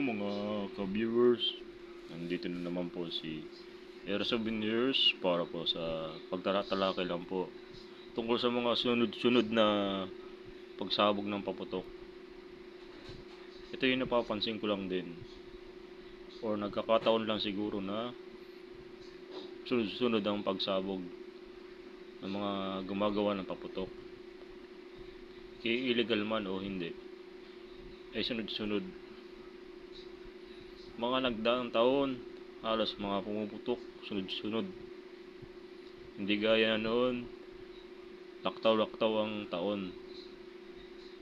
mga ka-viewers, nandito na naman po si Air Souvenirs para po sa pagtatatalakay lang po tungkol sa mga sunod-sunod na pagsabog ng paputok. Ito yung napapansin ko lang din, or nagkakataon lang siguro na sunod-sunod ang pagsabog ng mga gumagawa ng paputok. Illegal man o hindi, ay sunod-sunod. Mga nagdaang taon, halos mga pumuputok, sunod-sunod. Hindi gaya noon, laktaw-laktaw ang taon.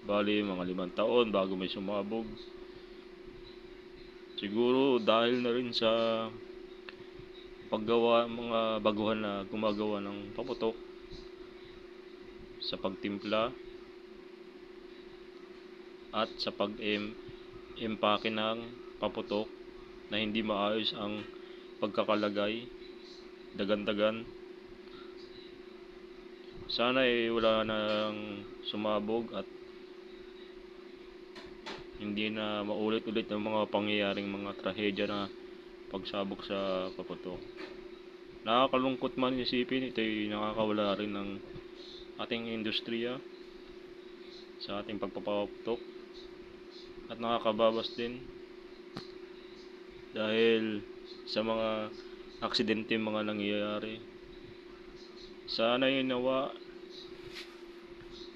Bali, mga 5 taon bago may sumabog. Siguro dahil na rin sa paggawa, mga baguhan na gumagawa ng paputok, sa pagtimpla, at sa pag-empake ng paputok na hindi maayos ang pagkakalagay, dagan-dagan. Sana wala nang sumabog at hindi na maulit-ulit ang mga pangyayaring mga trahedya na pagsabog sa paputok. Nakakalungkot man isipin, ito'y nakakawala rin ng ating industriya sa ating pagpapaputok at nakakababas din dahil sa mga aksidente mga nangyayari. Sana nawa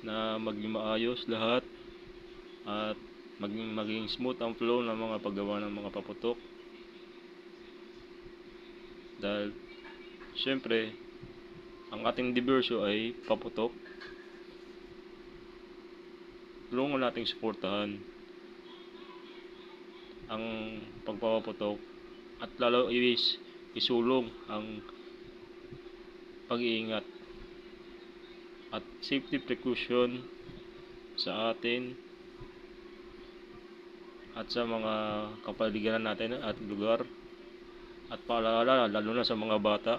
na maging maayos lahat at maging smooth ang flow ng mga paggawa ng mga paputok, dahil syempre ang ating diversyo ay paputok. Tulungan nating suportahan ang pagpapaputok at lalo isulong ang pag-iingat at safety precaution sa atin at sa mga kapaligiran natin at lugar, at paalala lalo na sa mga bata,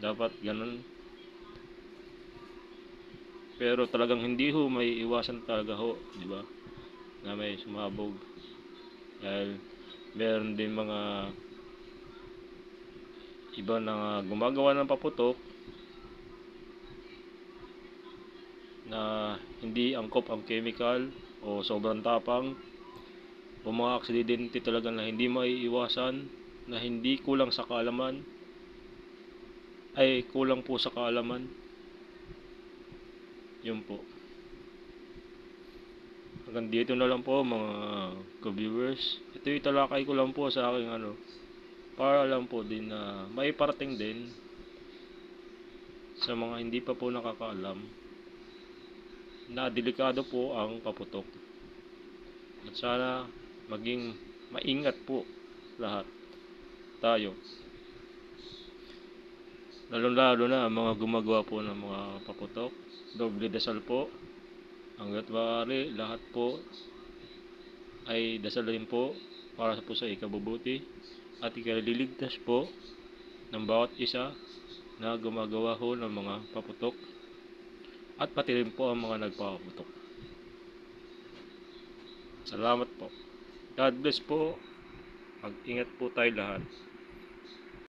dapat ganun. Pero talagang hindi may iwasan talaga di ba, na may sumabog, dahil meron din mga iba na gumagawa ng paputok na hindi angkop ang chemical o sobrang tapang, o mga aksidente talaga na hindi maiiwasan, na hindi kulang sa kaalaman, ay kulang po sa kaalaman. Yun po. Hanggang dito na lang po mga ka-viewers. Ito yung talakay ko lang po sa aking para lang po din na may parating din sa mga hindi pa po nakakaalam na delikado po ang paputok. At sana maging maingat po lahat tayo, lalo na ang mga gumagawa po ng mga paputok. Doble dasal po, hanggat maaari lahat po ay dasalin po para po sa ikabubuti at ikaliligtas po ng bawat isa na gumagawa ho ng mga paputok, at pati rin po ang mga nagpapaputok. Salamat po. God bless po. Mag-ingat po tayo lahat.